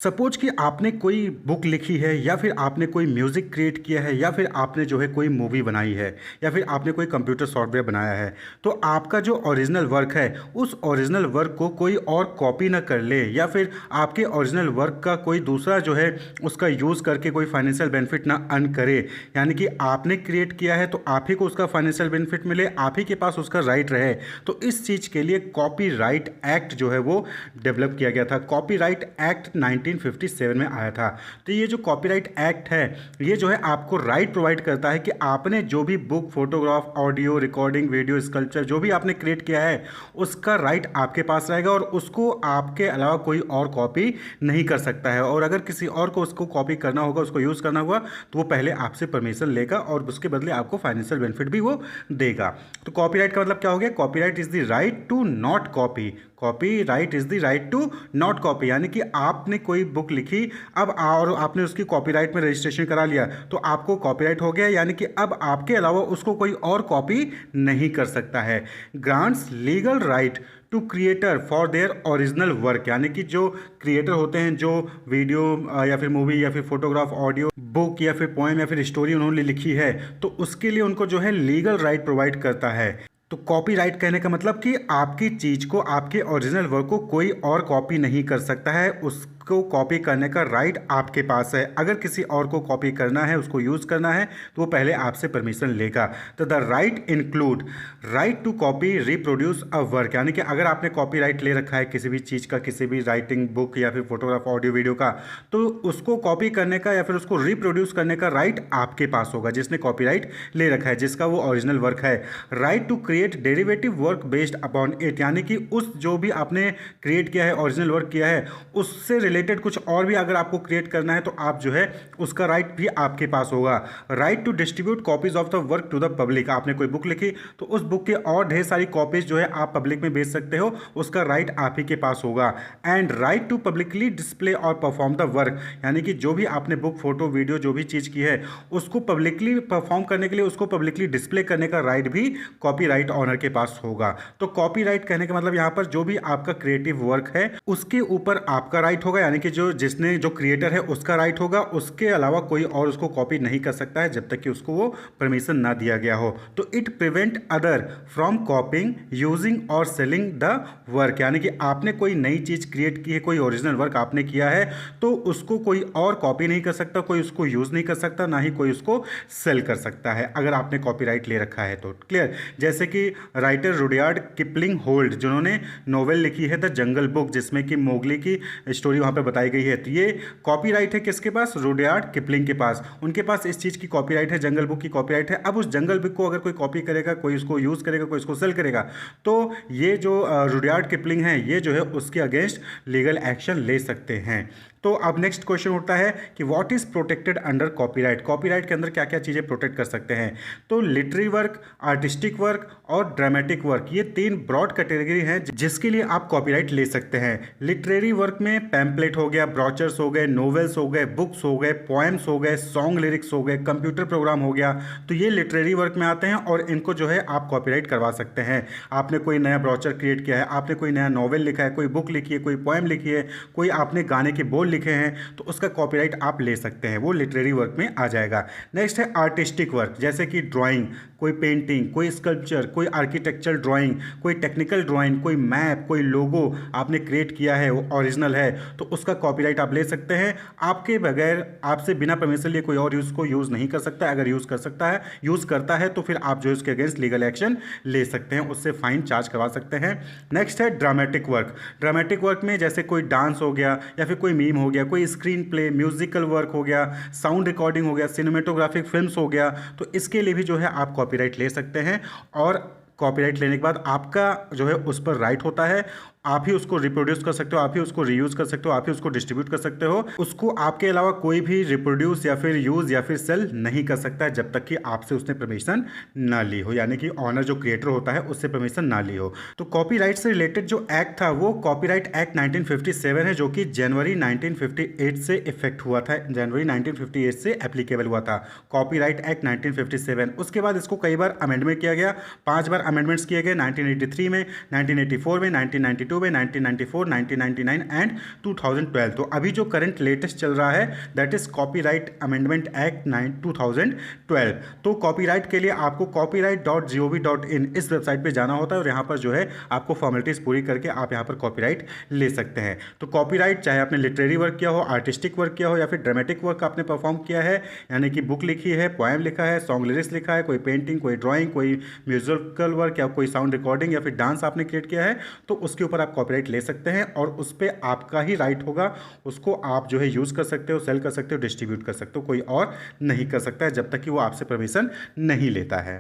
Suppose कि आपने कोई बुक लिखी है या फिर आपने कोई म्यूज़िक क्रिएट किया है या फिर आपने जो है कोई मूवी बनाई है या फिर आपने कोई कंप्यूटर सॉफ्टवेयर बनाया है। तो आपका जो ओरिजिनल वर्क है उस ओरिजिनल वर्क को कोई और कॉपी ना कर ले या फिर आपके ओरिजिनल वर्क का कोई दूसरा जो है उसका यूज़ करके कोई फाइनेंशियल बेनिफिट ना अर्न करे। यानी कि आपने क्रिएट किया है तो आप ही को उसका फाइनेंशियल बेनिफिट मिले, आप ही के पास उसका राइट रहे। तो इस चीज़ के लिए कॉपीराइट एक्ट जो है वो डेवलप किया गया था। कॉपीराइट एक्ट 1957 में आया था। तो ये जो कॉपीराइट एक्ट है ये जो है आपको राइट प्रोवाइड करता है कि आपने जो भी book, photograph, audio, recording, video, sculpture जो भी आपने क्रिएट किया है उसका राइट आपके पास रहेगा और उसको आपके अलावा कोई और कॉपी नहीं कर सकता है। और अगर किसी और को उसको कॉपी करना होगा, उसको यूज़ करना होगा तो वो पहले आपसे परमिशन लेगा और उसके बदले आपको फाइनेंशियल बेनिफिट भी वो देगा। तो कॉपीराइट का मतलब क्या हो गया? Copyright is the right to not copy. Copyright is the right to not copy, यानी कि आपने कोई बुक लिखी अब और आपने उसकी कॉपीराइट में रजिस्ट्रेशन करा लिया तो आपको कॉपीराइट हो गया, यानी कि अब आपके अलावा उसको कोई और कॉपी नहीं कर सकता है। Grants legal right to creator for their original work, यानी कि जो क्रिएटर होते हैं जो वीडियो या फिर मूवी या फिर फोटोग्राफ, ऑडियो, बुक या फिर पोएम या फिर स्टोरी उन्होंने लिखी है तो उसके लिए उनको जो है लीगल राइट प्रोवाइड करता है। तो कॉपीराइट कहने का मतलब कि आपकी चीज़ को, आपके ओरिजिनल वर्क को कोई और कॉपी नहीं कर सकता है। उसको कॉपी करने का राइट आपके पास है। अगर किसी और को कॉपी करना है, उसको यूज़ करना है तो वो पहले आपसे परमिशन लेगा। तो the right include right to copy reproduce a work, यानी कि अगर आपने कॉपीराइट ले रखा है किसी भी चीज़ का, किसी भी राइटिंग, बुक या फिर फोटोग्राफ, ऑडियो, वीडियो का, तो उसको कॉपी करने का या फिर उसको रिप्रोड्यूस करने का राइट आपके पास होगा जिसने कॉपीराइट ले रखा है, जिसका वो ओरिजिनल वर्क है। Right to create derivative work based upon it, यानी कि उस जो भी आपने क्रिएट किया है, ओरिजिनल वर्क किया है, उससे रिलेटेड कुछ और भी अगर आपको क्रिएट करना है तो आप जो है उसका राइट भी आपके पास होगा। Right to distribute copies of the work to the public, आपने कोई बुक लिखी तो उस बुक के और ढेर सारी कॉपीज जो है आप पब्लिक में बेच सकते हो, उसका राइट आप ही के पास होगा। And right to publicly display और परफॉर्म द वर्क, यानी कि जो भी आपने बुक, फोटो, वीडियो जो भी चीज़ की है उसको पब्लिकली परफॉर्म करने के लिए, उसको पब्लिकली डिस्प्ले करने का राइट भी कॉपीराइट ऑनर के पास होगा। तो कॉपीराइट कहने का मतलब यहाँ पर जो भी आपका क्रिएटिव वर्क है उसके ऊपर आपका राइट होगा, यानी कि जो क्रिएटर है उसका राइट होगा। उसके अलावा कोई और उसको कॉपी नहीं कर सकता है जब तक कि उसको वो परमिशन ना दिया गया हो। तो it prevent other from कॉपिंग, using और सेलिंग द वर्क, यानी कि आपने कोई नई चीज़ क्रिएट की है, कोई ओरिजिनल वर्क आपने किया है तो उसको कोई और कॉपी नहीं कर सकता, कोई उसको यूज़ नहीं कर सकता, ना ही कोई उसको सेल कर सकता है अगर आपने कॉपीराइट ले रखा है तो। क्लियर? जैसे कि राइटर रुडयार्ड किपलिंग होल्ड जिन्होंने नोवेल लिखी है द जंगल बुक, जिसमें कि मोगली की स्टोरी वहाँ पे बताई गई है, तो ये कॉपीराइट है किसके पास? रुडयार्ड किपलिंग के पास। उनके पास इस चीज़ की कॉपीराइट है, जंगल बुक की कॉपीराइट है। अब उस जंगल बुक को अगर कोई कॉपी करेगा, कोई उसको यूज़ करेगा, कोई उसको सेल करेगा तो ये जो रुडयार्ड किपलिंग है ये जो है उसके अगेंस्ट लीगल एक्शन ले सकते हैं। तो अब नेक्स्ट क्वेश्चन उठता है कि what is protected under copyright. Copyright के अंदर क्या क्या चीज़ें प्रोटेक्ट कर सकते हैं? तो लिटरेरी वर्क, आर्टिस्टिक वर्क और ड्रामेटिक वर्क, ये तीन ब्रॉड कैटेगरी हैं जिसके लिए आप कॉपीराइट ले सकते हैं। लिटरेरी वर्क में पैम्पलेट हो गया, ब्रोचर्स हो गए, नोवेल्स हो गए, बुक्स हो गए, पोएम्स हो गए, सॉन्ग लिरिक्स हो गए, कंप्यूटर प्रोग्राम हो गया, तो ये लिटरेरी वर्क में आते हैं और इनको जो है आप कॉपीराइट करवा सकते हैं। आपने कोई नया ब्रोचर क्रिएट किया है, आपने कोई नया नॉवेल लिखा है, कोई बुक लिखी है, कोई पोएम लिखी है, कोई आपने गाने के बोल लिखे हैं तो उसका कॉपीराइट आप ले सकते हैं, वो लिटरेरी वर्क में आ जाएगा। नेक्स्ट है आर्टिस्टिक वर्क, जैसे कि ड्राइंग, कोई पेंटिंग, कोई स्कल्पचर, कोई आर्किटेक्चरल ड्राइंग, कोई टेक्निकल ड्राइंग, कोई मैप, कोई लोगो आपने क्रिएट किया है वो ओरिजिनल है तो उसका कॉपीराइट आप ले सकते हैं। आपके बगैर, आपसे बिना परमिशन लिए कोई और उसको यूज़ नहीं कर सकता। अगर यूज़ कर सकता है, यूज़ करता है तो फिर आप जो उसके अगेंस्ट लीगल एक्शन ले सकते हैं, उससे फाइन चार्ज करवा सकते हैं। नेक्स्ट है ड्रामेटिक वर्क। ड्रामेटिक वर्क में जैसे कोई डांस हो गया या फिर कोई मीम हो गया, कोई स्क्रीन प्ले, म्यूजिकल वर्क हो गया, साउंड रिकॉर्डिंग हो गया, सिनेमेटोग्राफिक फिल्म्स हो गया, तो इसके लिए भी जो है आप कॉपीराइट ले सकते हैं। और कॉपीराइट लेने के बाद आपका जो है उस पर राइट होता है, आप ही उसको रिप्रोड्यूस कर सकते हो, आप ही उसको रीयूज़ कर सकते हो, आप ही उसको डिस्ट्रीब्यूट कर सकते हो। उसको आपके अलावा कोई भी रिप्रोड्यूस या फिर यूज़ या फिर सेल नहीं कर सकता है जब तक कि आपसे उसने परमिशन ना ली हो, यानी कि ऑनर जो क्रिएटर होता है उससे परमिशन ना ली हो। तो कॉपीराइट से रिलेटेड जो एक्ट था वो कॉपीराइट एक्ट 1957 है, जो कि जनवरी 1958 से इफेक्ट हुआ था, जनवरी 1958 से एप्लीकेबल हुआ था कॉपीराइट एक्ट 1957। उसके बाद इसको कई बार अमेंडमेंट किया गया, 5 बार अमेंडमेंट्स किए गए, 1983 में, 1984 में, 1992 1992 में, 1994, 1999 एंड 2012। तो अभी जो करंट लेटेस्ट चल रहा है that is copyright amendment act 2012। तो कॉपीराइट के लिए आपको copyright.gov.in इस वेबसाइट पे जाना होता है और यहाँ पर जो है आपको फॉर्मेलिटीज़ पूरी करके आप यहाँ पर कॉपीराइट ले सकते हैं। तो कॉपीराइट चाहे आपने लिटरेरी वर्क किया हो, आर्टिस्टिक वर्क किया हो या फिर ड्रामेटिक वर्क आपने परफॉर्म किया है, यानी कि बुक लिखी है, पोएम लिखा है, सॉन्ग लिरिक्स लिखा है, कोई पेंटिंग, कोई ड्राइंग, कोई म्यूजिकल वर्क या कोई साउंड रिकॉर्डिंग या फिर डांस आपने क्रिएट किया है, तो उसके ऊपर आप कॉपीराइट ले सकते हैं और उस पर आपका ही राइट होगा। उसको आप जो है यूज़ कर सकते हो, सेल कर सकते हो, डिस्ट्रीब्यूट कर सकते हो, कोई और नहीं कर सकता है जब तक कि वो आपसे परमिशन नहीं लेता है।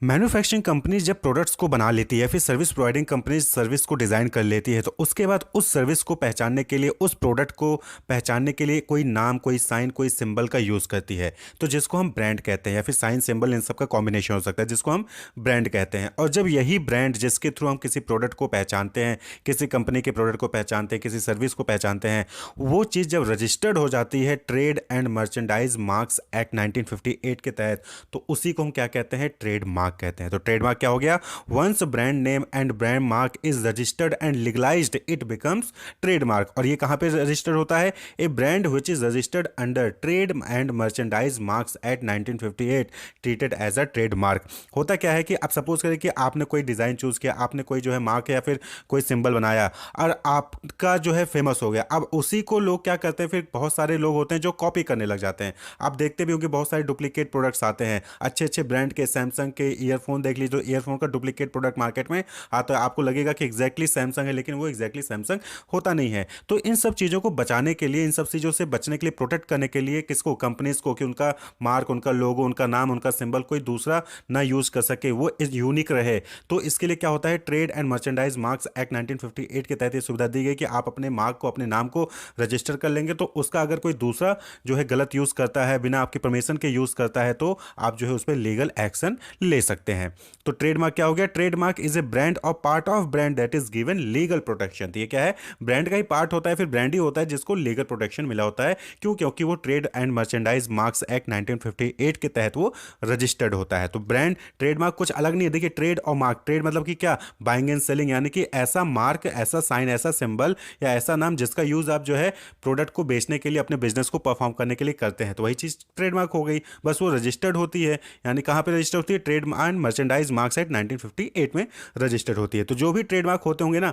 मैन्युफैक्चरिंग कंपनीज जब प्रोडक्ट्स को बना लेती है, फिर सर्विस प्रोवाइडिंग कंपनीज सर्विस को डिज़ाइन कर लेती है, तो उसके बाद उस सर्विस को पहचानने के लिए, उस प्रोडक्ट को पहचानने के लिए कोई नाम, कोई साइन, कोई सिंबल का यूज़ करती है, तो जिसको हम ब्रांड कहते हैं, या फिर साइन, सिंबल, इन सब का कॉम्बिनेशन हो सकता है जिसको हम ब्रांड कहते हैं। और जब यही ब्रांड जिसके थ्रू हम किसी प्रोडक्ट को पहचानते हैं, किसी कंपनी के प्रोडक्ट को पहचानते हैं, किसी सर्विस को पहचानते हैं, वो चीज़ जब रजिस्टर्ड हो जाती है trade and merchandise marks act 1958 के तहत, तो उसी को हम क्या कहते हैं? ट्रेडमार्क कहते हैं। तो ट्रेडमार्क क्या हो गया? Once brand name and brand mark is registered and legalized it becomes trademark. और ये कहां पे रजिस्टर्ड होता है? A brand which is registered under trade and merchandise marks act 1958 treated as a trademark. होता क्या है कि आप सपोज करें कि आपने कोई डिजाइन चूज किया, आपने कोई जो है मार्क या फिर कोई सिंबल बनाया और आपका जो है फेमस हो गया। अब उसी को लोग क्या करते हैं, फिर बहुत सारे लोग होते हैं जो कॉपी करने लग जाते हैं। आप देखते भी होंगे बहुत सारे डुप्लीकेट प्रोडक्ट्स आते हैं, अच्छे अच्छे ब्रांड के, सैमसंग के ईयरफोन देख लीजिए, तो ईयरफोन का डुप्लीकेट प्रोडक्ट मार्केट में आता है, आपको लगेगा कि एग्जैक्टली सैमसंग है, लेकिन वो एग्जैक्टली सैमसंग होता नहीं है। तो इन सब चीज़ों को बचाने के लिए, इन सब चीज़ों से बचने के लिए, प्रोटेक्ट करने के लिए किसको? कंपनीज को, कि उनका मार्क, उनका लोगो, उनका नाम, उनका सिंबल कोई दूसरा ना यूज कर सके, वो यूनिक रहे। तो इसके लिए क्या होता है? Trade and merchandise marks act 1958 के तहत ये सुविधा दी गई कि आप अपने मार्क को, अपने नाम को रजिस्टर कर लेंगे, तो उसका अगर कोई दूसरा जो है गलत यूज करता है, बिना आपकी परमिशन के यूज करता है, तो आप जो है उस पर लीगल एक्शन ले सकते हैं। तो ट्रेडमार्क क्या हो गया? ट्रेडमार्क इज ए ब्रांड और part of brand that is given legal protection. तो ये क्या है? ब्रांड का ही पार्ट होता है, फिर ब्रांड ही होता है जिसको लीगल प्रोटेक्शन मिला होता है। क्यों? क्योंकि वो trade and merchandise marks act 1958 के तहत वो रजिस्टर्ड होता है। तो ब्रांड, ट्रेडमार्क कुछ अलग नहीं है। देखिए, ट्रेड और मार्क, ट्रेड मतलब कि क्या? बाइंग एंड सेलिंग, यानी कि ऐसा मार्क, ऐसा साइन, ऐसा सिंबल या ऐसा नाम जिसका यूज आप जो है प्रोडक्ट को बेचने के लिए, अपने बिजनेस को परफॉर्म करने के लिए करते हैं, तो वही चीज ट्रेडमार्क हो गई। बस वो रजिस्टर्ड होती है, यानी कहां पे रजिस्टर होती है? Trade and merchandise marks act 1958 में रजिस्टर्ड होती है। तो जो भी ट्रेडमार्क होते होंगे ना,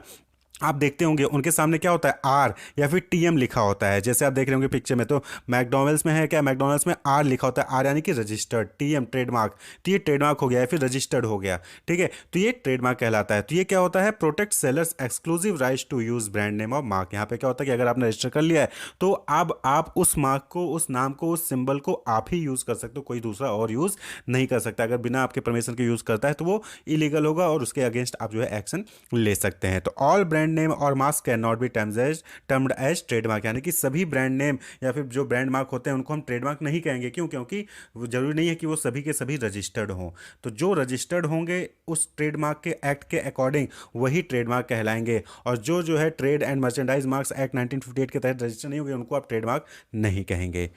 आप देखते होंगे उनके सामने क्या होता है? आर या फिर टीएम लिखा होता है। जैसे आप देख रहे होंगे पिक्चर में, तो मैकडॉनल्ड्स में है क्या? मैकडॉनल्ड्स में आर लिखा होता है, आर यानी कि रजिस्टर्ड, टीएम ट्रेडमार्क, तो ये ट्रेडमार्क हो गया या फिर रजिस्टर्ड हो गया, ठीक है। तो ये ट्रेडमार्क कहलाता है। तो ये क्या होता है? Protect sellers exclusive rights to use brand name और मार्क। यहाँ पे क्या होता है कि अगर आपने रजिस्टर कर लिया है, तो अब आप उस मार्क को, उस नाम को, उस सिंबल को आप ही यूज कर सकते हो, कोई दूसरा और यूज नहीं कर सकता। अगर बिना आपके परमिशन के यूज करता है तो वो इलीगल होगा और उसके अगेंस्ट आप जो है एक्शन ले सकते हैं। तो ऑल ब्रांड नेम और marks can not be termed as trademark, यानी कि सभी ब्रांड नेम या फिर जो ब्रांड मार्क होते हैं उनको हम ट्रेडमार्क नहीं कहेंगे। क्यों? क्योंकि वो जरूरी नहीं है कि वो सभी के सभी रजिस्टर्ड हों। तो जो रजिस्टर्ड होंगे उस ट्रेडमार्क के एक्ट के अकॉर्डिंग वही ट्रेडमार्क कहलाएंगे, और जो है trade and merchandise marks act 1958 के तहत रजिस्टर नहीं होंगे उनको आप ट्रेडमार्क नहीं कहेंगे।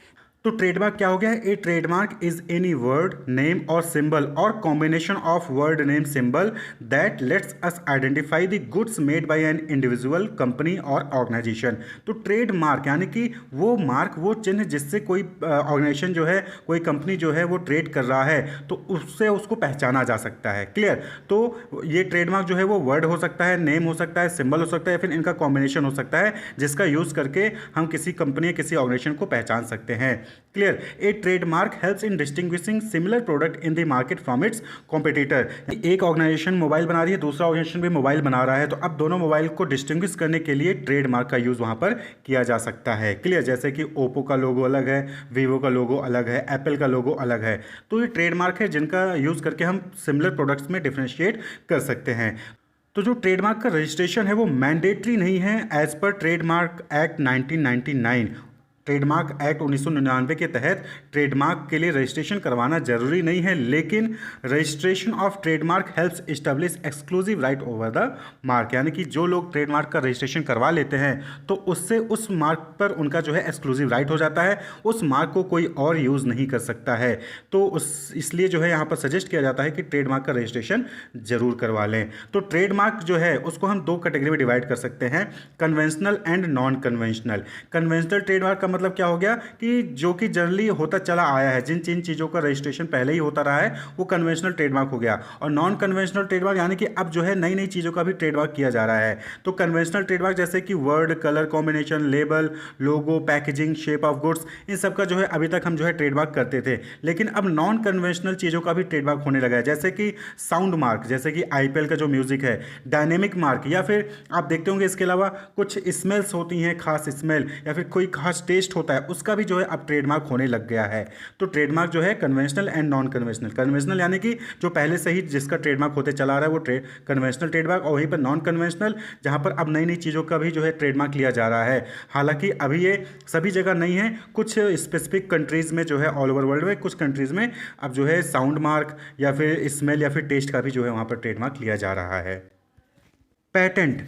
तो ट्रेडमार्क क्या हो गया? A trademark is any word, name और सिंबल और combination of word, name, symbol that lets us identify the goods made by an individual, company और ऑर्गेनाइजेशन। तो ट्रेडमार्क यानी कि वो मार्क, वो चिन्ह जिससे कोई ऑर्गेनाइजेशन जो है, कोई कंपनी जो है वो ट्रेड कर रहा है, तो उससे उसको पहचाना जा सकता है। क्लियर? तो ये ट्रेडमार्क जो है वो वर्ड हो सकता है, नेम हो सकता है, सिंबल हो सकता है, या फिर इनका कॉम्बिनेशन हो सकता है, जिसका यूज करके हम किसी कंपनी या किसी ऑर्गेनाइजेशन को पहचान सकते हैं। Clear? A trademark helps in distinguishing similar product in the market from its competitor. एक ऑर्गेनाइजेशन मोबाइल बना रही है, दूसरा ऑर्गेनाइजेशन भी मोबाइल बना रहा है, तो अब दोनों मोबाइल को डिस्टिंग्विश करने के लिए ट्रेडमार्क का यूज वहां पर किया जा सकता है। क्लियर? जैसे कि ओप्पो का लोगो अलग है, वीवो का लोगो अलग है, एप्पल का लोगो अलग है। तो ये ट्रेडमार्क है जिनका यूज करके हम सिमिलर प्रोडक्ट्स में डिफ्रेंशिएट कर सकते हैं। तो जो ट्रेडमार्क का रजिस्ट्रेशन है वो मैंडेटरी नहीं है एज पर ट्रेडमार्क एक्ट 1999। ट्रेडमार्क एक्ट 1999 के तहत ट्रेडमार्क के लिए रजिस्ट्रेशन करवाना जरूरी नहीं है, लेकिन registration of trademark helps establish exclusive right over the mark, यानी कि जो लोग ट्रेडमार्क का रजिस्ट्रेशन करवा लेते हैं तो उससे उस मार्क पर उनका जो है एक्सक्लूसिव राइट हो जाता है, उस मार्क को कोई और यूज़ नहीं कर सकता है। तो इसलिए जो है यहाँ पर सजेस्ट किया जाता है कि ट्रेडमार्क का रजिस्ट्रेशन जरूर करवा लें। तो ट्रेडमार्क जो है उसको हम दो कैटेगरी में डिवाइड कर सकते हैं, conventional and non conventional. Conventional trademark का मतलब क्या हो गया कि जो कि जनरली होता चला आया है, जिन जिन चीज़ों का रजिस्ट्रेशन पहले ही होता रहा है वो कन्वेंशनल ट्रेडमार्क हो गया। और नॉन कन्वेंशनल ट्रेडमार्क यानी कि अब जो है नई नई चीज़ों का भी ट्रेडमार्क किया जा रहा है। तो कन्वेंशनल ट्रेडमार्क जैसे कि word, colour combination, label, logo, packaging, shape of goods, इन सब का जो है अभी तक हम जो है ट्रेडमार्क करते थे, लेकिन अब नॉन कन्वेंशनल चीज़ों का भी ट्रेडमार्क होने लगा है, जैसे कि साउंड मार्क, जैसे कि आईपीएल का जो म्यूजिक है, डायनेमिक मार्क, या फिर आप देखते होंगे इसके अलावा कुछ स्मेल्स होती हैं, खास स्मेल या फिर कोई खास टेस्ट होता है, उसका भी जो है अब ट्रेडमार्क होने लग गया है। तो ट्रेडमार्क जो है conventional and non conventional, conventional यानी कि जो पहले से ही जिसका ट्रेडमार्क होते चला आ रहा है वो कन्वेंशनल ट्रेडमार्क, और वहीं पर नॉन कन्वेंशनल जहां पर अब नई नई चीज़ों का भी जो है ट्रेडमार्क लिया जा रहा है। हालांकि अभी ये सभी जगह नहीं है, कुछ स्पेसिफिक कंट्रीज़ में जो है ऑल ओवर वर्ल्ड में कुछ कंट्रीज़ में अब जो है साउंड मार्क या फिर स्मेल या फिर टेस्ट का भी जो है वहाँ पर ट्रेडमार्क लिया जा रहा है। पैटेंट,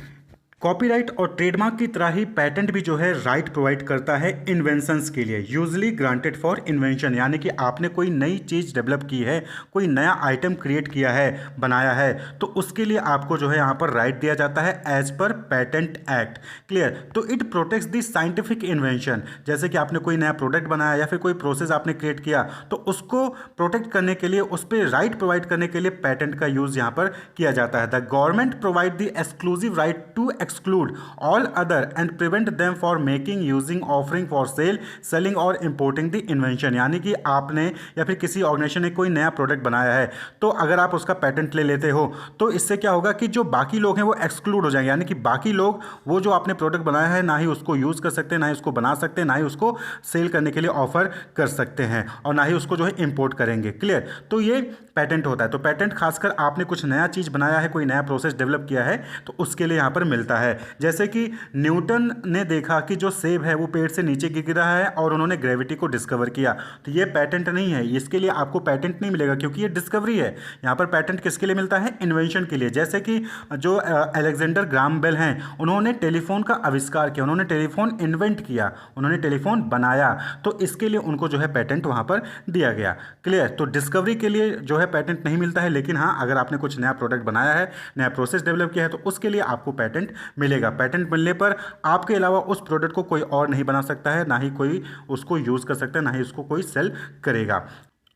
कॉपीराइट और ट्रेडमार्क की तरह ही पैटेंट भी जो है राइट प्रोवाइड करता है इन्वेंशंस के लिए, यूजली ग्रांटेड फॉर इन्वेंशन, यानी कि आपने कोई नई चीज़ डेवलप की है, कोई नया आइटम क्रिएट किया है, बनाया है, तो उसके लिए आपको जो है यहाँ पर राइट दिया जाता है एज पर पैटेंट एक्ट। क्लियर? तो it protects the scientific invention, जैसे कि आपने कोई नया प्रोडक्ट बनाया या फिर कोई प्रोसेस आपने क्रिएट किया, तो उसको प्रोटेक्ट करने के लिए, उस पर राइट प्रोवाइड करने के लिए पैटेंट का यूज़ यहाँ पर किया जाता है। The government provide the exclusive right to exclude all other and prevent them for making, using, offering for sale, selling और importing the invention, यानी कि आपने या फिर किसी ऑर्गेनाइजेशन ने कोई नया प्रोडक्ट बनाया है, तो अगर आप उसका पेटेंट ले लेते हो तो इससे क्या होगा कि जो बाकी लोग हैं वो एक्सक्लूड हो जाएंगे, यानी कि बाकी लोग वो जो आपने प्रोडक्ट बनाया है ना ही उसको यूज़ कर सकते हैं, ना ही उसको बना सकते हैं, ना ही उसको सेल करने के लिए ऑफर कर सकते हैं, और ना ही उसको जो है इंपोर्ट करेंगे। क्लियर? तो ये पैटेंट होता है। तो पैटेंट खासकर आपने कुछ नया चीज़ बनाया है, कोई नया प्रोसेस डेवलप किया है, तो उसके लिए यहाँ पर मिलता है। जैसे कि न्यूटन ने देखा कि जो सेब है वो पेड़ से नीचे गिर रहा है और उन्होंने ग्रेविटी को डिस्कवर किया, तो ये पैटेंट नहीं है, इसके लिए आपको पैटेंट नहीं मिलेगा क्योंकि ये डिस्कवरी है। यहाँ पर पैटेंट किसके लिए मिलता है? इन्वेंशन के लिए। जैसे कि जो अलेक्जेंडर ग्राहम बेल हैं, उन्होंने टेलीफोन का आविष्कार किया, उन्होंने टेलीफोन इन्वेंट किया, उन्होंने टेलीफोन बनाया, तो इसके लिए उनको जो है पैटेंट वहाँ पर दिया गया। क्लियर? तो डिस्कवरी के लिए जो है पैटेंट नहीं मिलता है, लेकिन हाँ अगर आपने कुछ नया प्रोडक्ट बनाया है, नया प्रोसेस डेवलप किया है, तो उसके लिए आपको पैटेंट मिलेगा। पैटेंट मिलने पर आपके अलावा उस प्रोडक्ट को कोई और नहीं बना सकता है, ना ही कोई उसको यूज़ कर सकता है, ना ही उसको कोई सेल करेगा।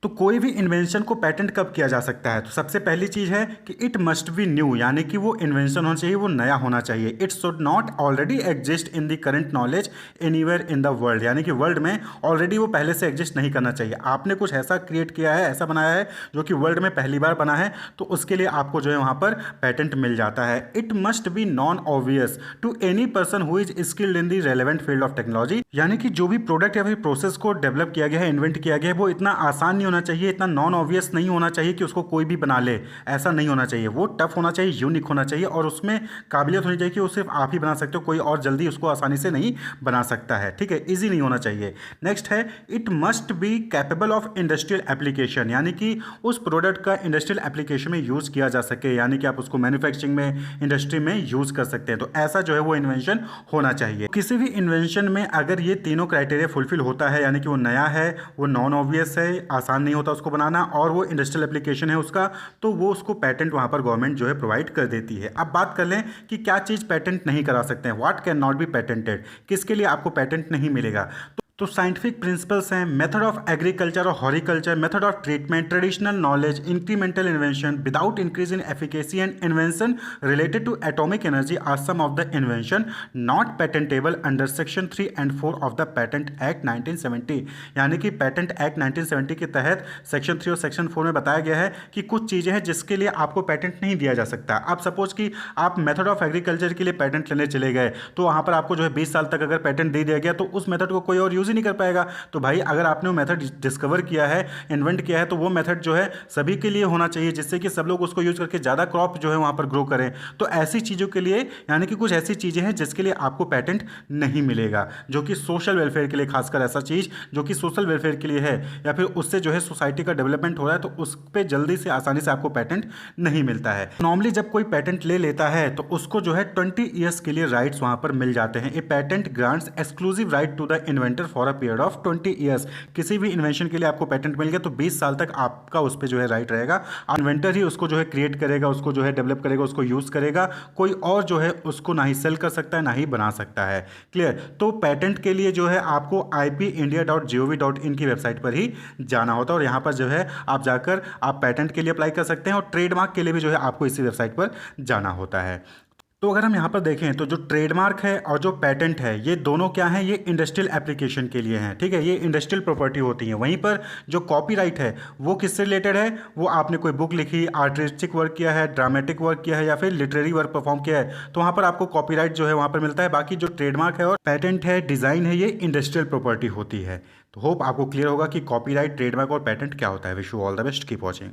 तो कोई भी इन्वेंशन को पैटेंट कब किया जा सकता है? तो सबसे पहली चीज़ है कि इट मस्ट बी न्यू, यानी कि वो इन्वेंशन होना चाहिए, वो नया होना चाहिए। It should not already exist in the current knowledge anywhere in the world, यानी कि वर्ल्ड में ऑलरेडी वो पहले से एग्जिस्ट नहीं करना चाहिए। आपने कुछ ऐसा क्रिएट किया है, ऐसा बनाया है जो कि वर्ल्ड में पहली बार बना है, तो उसके लिए आपको जो है वहाँ पर पैटेंट मिल जाता है। It must be non obvious to any person who is skilled in the relevant field of technology, यानी कि जो भी प्रोडक्ट या फिर प्रोसेस को डेवलप किया गया है, इन्वेंट किया गया है, वो इतना आसान नहीं होना चाहिए, इतना नॉन ऑब्वियस नहीं होना चाहिए कि उसको कोई भी बना ले, ऐसा नहीं होना चाहिए। वो टफ होना चाहिए, यूनिक होना चाहिए, और उसमें काबिलियत होनी चाहिए कि वो सिर्फ आप ही बना सकते हो, कोई और जल्दी उसको आसानी से नहीं बना सकता है। ठीक है? इजी नहीं होना चाहिए। नेक्स्ट है it must be capable of industrial application, यानी कि उस प्रोडक्ट का इंडस्ट्रियल एप्लीकेशन में यूज़ किया जा सके, यानी कि आप उसको मैन्युफैक्चरिंग में, इंडस्ट्री में यूज़ कर सकते हैं। तो ऐसा जो है वो इन्वेंशन होना चाहिए। किसी भी इन्वेंशन में अगर ये तीनों क्राइटेरिया फुलफिल होता है, यानी कि वो नया है, वो नॉन ऑब्वियस है, आसान नहीं होता उसको बनाना, और वो इंडस्ट्रियल एप्लीकेशन है उसका, तो वो उसको पैटेंट वहाँ पर गवर्नमेंट जो है प्रोवाइड कर देती है। अब बात कर लें कि क्या चीज़ पैटेंट नहीं करा सकते हैं, what can not be patented, किसके लिए आपको पैटेंट नहीं मिलेगा। तो साइंटिफिक प्रिंसिपल्स हैं मेथड ऑफ एग्रीकल्चर और horticulture, method of treatment, traditional knowledge, incremental invention without increase in efficacy, and invention related to atomic energy are some of the invention not patentable under section 3 and 4 of the patent act 1970। यानी कि patent act 1970 के तहत section 3 और section 4 में बताया गया है कि कुछ चीज़ें हैं जिसके लिए आपको पैटेंट नहीं दिया जा सकता। आप सपोज कि आप मेथड ऑफ एग्रीकल्चर के लिए पैटेंट लेने चले गए, तो वहाँ पर आपको जो है 20 साल तक अगर पैटेंट दे दिया गया तो उस मेथड को कोई और यूज़ यूज़ ही नहीं कर पाएगा। तो भाई अगर आपने वो मेथड डिस्कवर किया है, इन्वेंट किया है, तो वो मेथड जो है सभी के लिए होना चाहिए, जिससे कि सब लोग उसको यूज़ करके ज़्यादा क्रॉप जो है वहाँ पर ग्रो करें। तो ऐसी चीज़ों के लिए, यानी कि कुछ ऐसी चीज़ें हैं जिसके लिए आपको पेटेंट नहीं मिलेगा, जो कि सोशल वेलफेयर के लिए, खासकर ऐसा चीज़ जो कि सोशल वेलफेयर के लिए है, या फिर उससे जो है सोसाइटी का डेवलपमेंट हो रहा है, तो उस पर जल्दी से आसानी से आपको पेटेंट नहीं मिलता है। नॉर्मली जब कोई पेटेंट ले लेता है तो उसको जो है 20 ईयर्स के लिए राइट्स वहाँ पर मिल जाते हैं। A patent grants exclusive right to the inventor for a period of 20 years. किसी भी इन्वेंशन के लिए आपको पेटेंट मिल गया तो 20 साल तक आपका उस पर जो है राइट रहेगा। इन्वेंटर ही उसको जो है क्रिएट करेगा, उसको जो है डेवलप करेगा, उसको यूज़ करेगा। कोई और जो है उसको ना ही सेल कर सकता है, ना ही बना सकता है। क्लियर? तो पेटेंट के लिए जो है आपको ipindia.gov.in की वेबसाइट पर ही जाना होता है, और यहाँ पर जो है आप जाकर आप पेटेंट के लिए अप्लाई कर सकते हैं, और ट्रेडमार्क के लिए भी जो है आपको इसी वेबसाइट पर जाना होता है। तो अगर हम यहाँ पर देखें तो जो ट्रेडमार्क है और जो पेटेंट है, ये दोनों क्या हैं? ये इंडस्ट्रियल एप्लीकेशन के लिए हैं, ठीक है, ये इंडस्ट्रियल प्रॉपर्टी होती है। वहीं पर जो कॉपीराइट है वो किससे रिलेटेड है? वो आपने कोई बुक लिखी, आर्टिस्टिक वर्क किया है, ड्रामेटिक वर्क किया है, या फिर लिटरेरी वर्क परफॉर्म किया है, तो वहाँ पर आपको कॉपीराइट जो है वहाँ पर मिलता है। बाकी जो ट्रेडमार्क है और पेटेंट है, डिज़ाइन है, ये इंडस्ट्रियल प्रॉपर्टी होती है। तो होप आपको क्लियर होगा कि कॉपीराइट, ट्रेडमार्क और पेटेंट क्या होता है। Wish you all the best, keep watching.